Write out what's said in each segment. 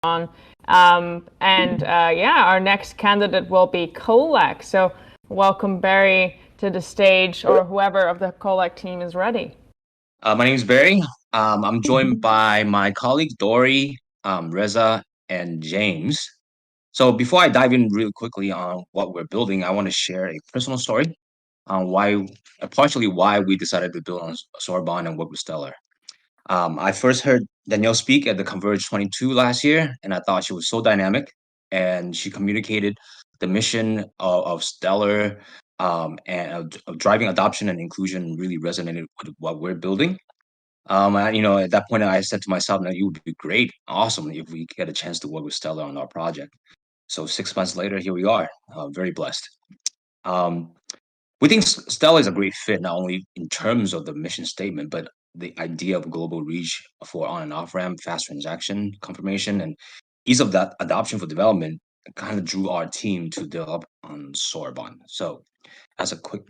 on. Yeah, our next candidate will be QolaQ. So welcome Barry to the stage, or whoever of the QolaQ team is ready. My name is Barry. I'm joined by my colleagues Dory, Reza, and James. So before I dive in really quickly on what we're building, I want to share a personal story on partially why we decided to build on Soroban and work with Stellar. I first heard Danielle speak at the Converge 22 last year, and I thought she was so dynamic, and she communicated the mission of Stellar and of driving adoption and inclusion really resonated with what we're building. At that point, I said to myself, "Now, it would be great, awesome if we get a chance to work with Stella on our project." So 6 months later, here we are, very blessed. Um, we think Stella is a great fit, not only in terms of the mission statement, but the idea of global reach for on and off ramp, fast transaction confirmation, and ease of that adoption for development kind of drew our team to develop on Sorbonne. So that's a quick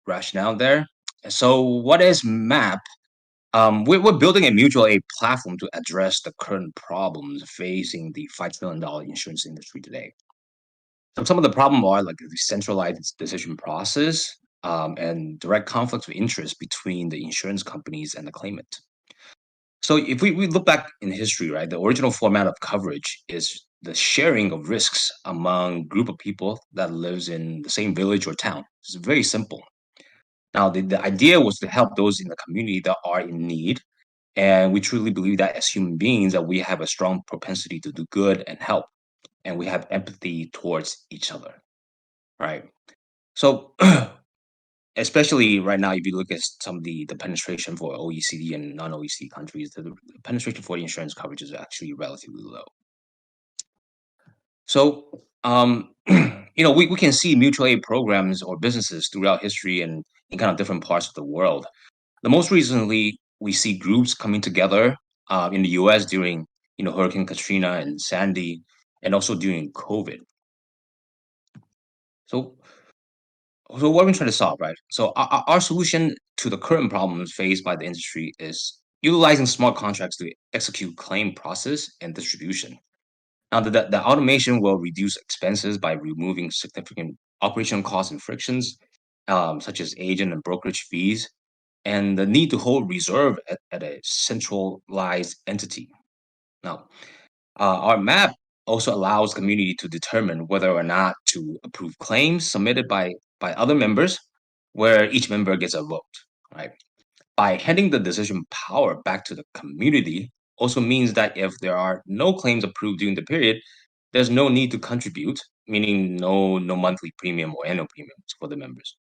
rationale there. So what is MAP? We're building a mutual aid platform to address the current problems facing the $5 trillion insurance industry today. So some of the problems are like the centralized decision process and direct conflicts of interest between the insurance companies and the claimant. So if we look back in history, right, the original format of coverage is the sharing of risks among group of people that lives in the same village or town. It's very simple. Now, the idea was to help those in the community that are in need, and we truly believe that as human beings that we have a strong propensity to do good and help, and we have empathy towards each other, right? So especially right now, if you look at some of the penetration for OECD and non-OECD countries, the penetration for the insurance coverage is actually relatively low. So we can see mutual aid programs or businesses throughout history and in kind of different parts of the world. The most recently, we see groups coming together in the U.S. during Hurricane Katrina and Sandy, and also during COVID. So, so what are we trying to solve, right? So our solution to the current problems faced by the industry is utilizing smart contracts to execute claim process and distribution. Now, the automation will reduce expenses by removing significant operational costs and frictions, such as agent and brokerage fees, and the need to hold reserve at a centralized entity. Now, our map also allows community to determine whether or not to approve claims submitted by other members, where each member gets a vote, right? By handing the decision power back to the community also means that if there are no claims approved during the period, there's no need to contribute, meaning no monthly premium or annual premiums for the members.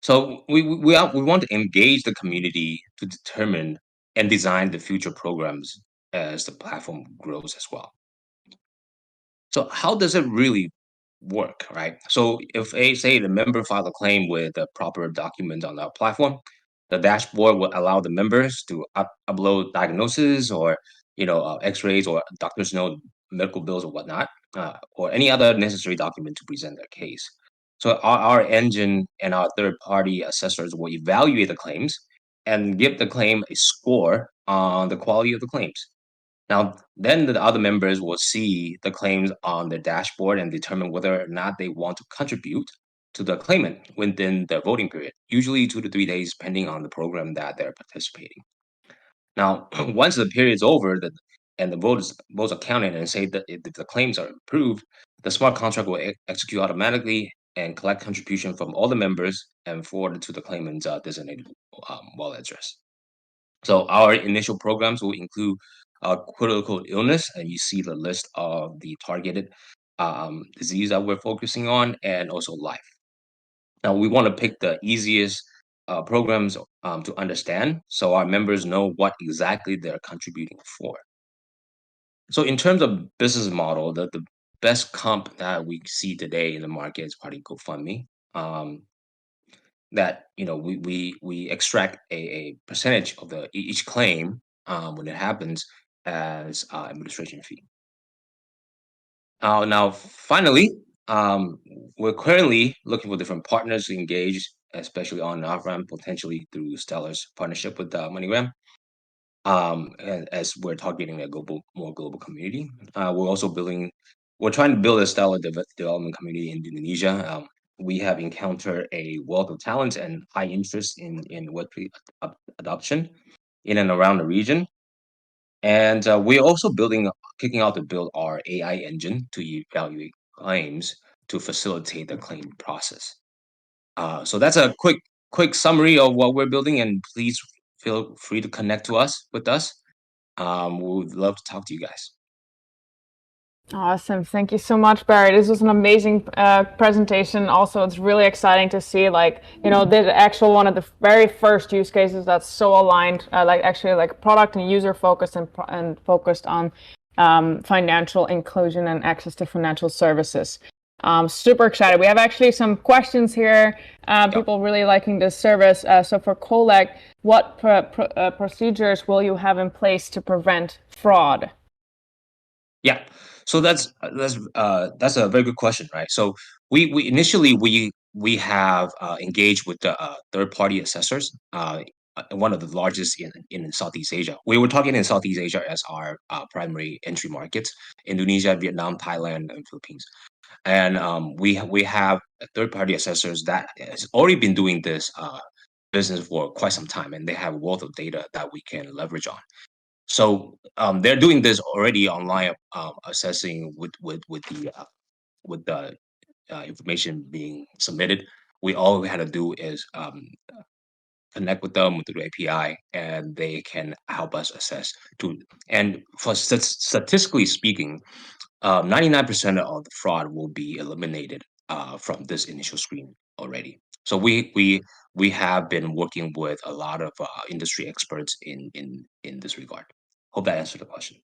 So we want to engage the community to determine and design the future programs as the platform grows as well. So how does it really work, right? So if say the member file a claim with the proper document on our platform, the dashboard will allow the members to upload diagnosis or X-rays or doctor's note, medical bills or whatnot, or any other necessary document to present their case. So our engine and our third-party assessors will evaluate the claims and give the claim a score on the quality of the claims. Now, then the other members will see the claims on their dashboard and determine whether or not they want to contribute to the claimant within their voting period, usually 2 to 3 days, depending on the program that they're participating. Now, once the period is over and the votes are counted and say that if the claims are approved, the smart contract will execute automatically and collect contribution from all the members and forward it to the claimant's designated wallet address. So our initial programs will include quote-unquote illness, and you see the list of the targeted disease that we're focusing on, and also life. Now we want to pick the easiest programs to understand, so our members know what exactly they're contributing for. So in terms of business model, the best comp that we see today in the market is probably GoFundMe. That we extract a percentage of each claim when it happens as administration fee. Now finally, we're currently looking for different partners to engage, especially on and off ramp, potentially through Stellar's partnership with MoneyGram. and as we're targeting a more global community. We're trying to build a stellar development community in Indonesia. We have encountered a wealth of talent and high interest in Web3 adoption in and around the region. And we're also kicking out to build our AI engine to evaluate claims to facilitate the claim process. So that's a quick summary of what we're building, and please feel free to connect with us. We would love to talk to you guys. Awesome. Thank you so much, Barry. This was an amazing presentation. Also, it's really exciting to see, like, the actual one of the very first use cases that's so aligned, like product and user focused and focused on financial inclusion and access to financial services. Super excited. We have actually some questions here. People really liking this service. So for QolaQ, what procedures will you have in place to prevent fraud? Yeah, so that's a very good question, right? So we initially we have engaged with the third party assessors, one of the largest in Southeast Asia. We were talking in Southeast Asia as our primary entry markets: Indonesia, Vietnam, Thailand, and Philippines. And we have third party assessors that has already been doing this business for quite some time, and they have a wealth of data that we can leverage on. So they're doing this already online, assessing with the information being submitted. All we had to do is connect with them through the API, and they can help us assess. And for statistically speaking, 99% of the fraud will be eliminated from this initial screen already. So we have been working with a lot of industry experts in this regard. Hope that answered the question.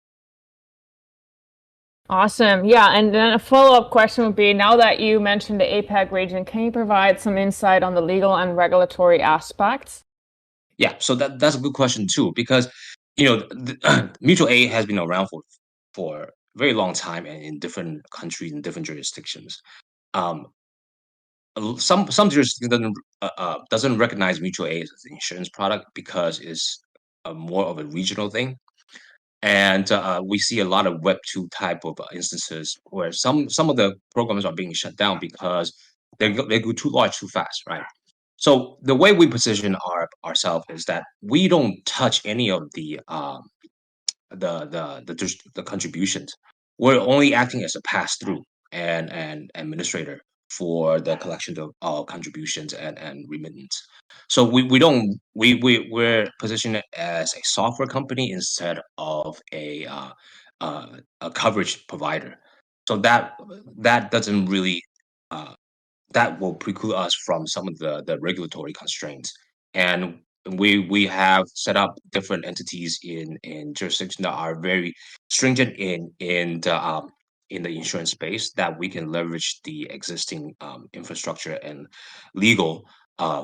Awesome. Yeah. And then a follow-up question would be, now that you mentioned the APAC region, can you provide some insight on the legal and regulatory aspects? Yeah, so that's a good question too, because mutual aid has been around for a very long time and in different countries and different jurisdictions. Um, some jurisdictions doesn't recognize mutual aid as an insurance product because it's more of a regional thing. And we see a lot of Web2 type of instances where some of the programs are being shut down because they go too large too fast, right? So the way we position ourselves is that we don't touch any of the contributions. We're only acting as a pass through and administrator for the collection of all contributions and remittance. So we're positioned as a software company instead of a coverage provider. So that doesn't really uh, that will preclude us from some of the regulatory constraints. And we have set up different entities in jurisdictions that are very stringent in the insurance space, that we can leverage the existing infrastructure and legal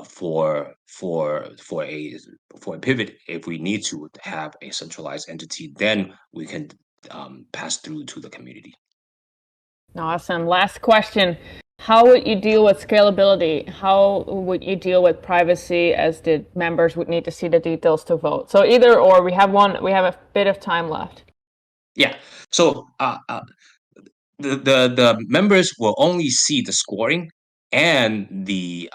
for a pivot. If we need to have a centralized entity, then we can pass through to the community. Awesome. Last question. How would you deal with scalability? How would you deal with privacy, as the members would need to see the details to vote? So either or, we have a bit of time left. Yeah. So the members will only see the scoring and the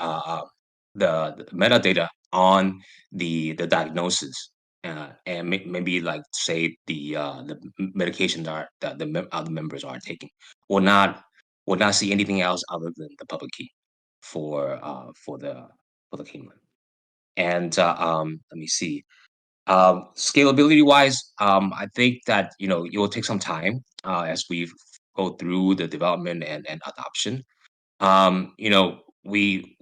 metadata on the diagnosis, and maybe, like, say the medication that the other members are taking. Will not see anything else other than the public key for the Kingman. And let me see. Scalability wise, I think that it will take some time as we go through the development and adoption. We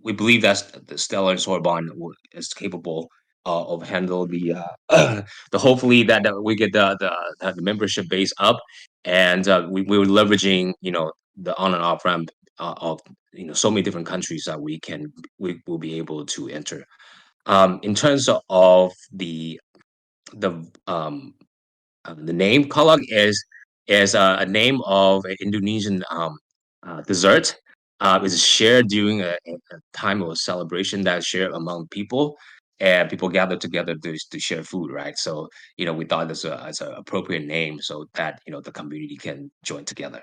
believe that the Stellar and Soroban is capable of handle the hopefully that we get the membership base up, and we're leveraging the on and off ramp of so many different countries that we will be able to enter. In terms of the name, kolak is a name of an Indonesian dessert. It's shared during a time of celebration that's shared among people. and people gather together to share food, right? So we thought as an appropriate name so that the community can join together.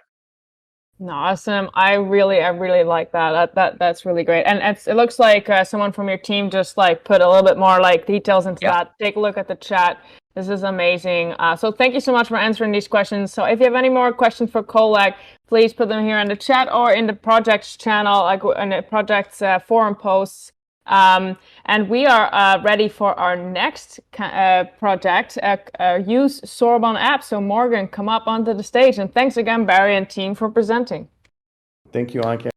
No, awesome. I really like that. That's really great. And it looks like someone from your team just like put a little bit more like details into Yeah. that. Take a look at the chat. This is amazing. So thank you so much for answering these questions. So if you have any more questions for QolaQ, please put them here in the chat or in the project's channel, like in the project's forum posts. And we are ready for our next project, use Soroban app. So Morgan, come up onto the stage. And thanks again, Barry and team, for presenting. Thank you, Anke.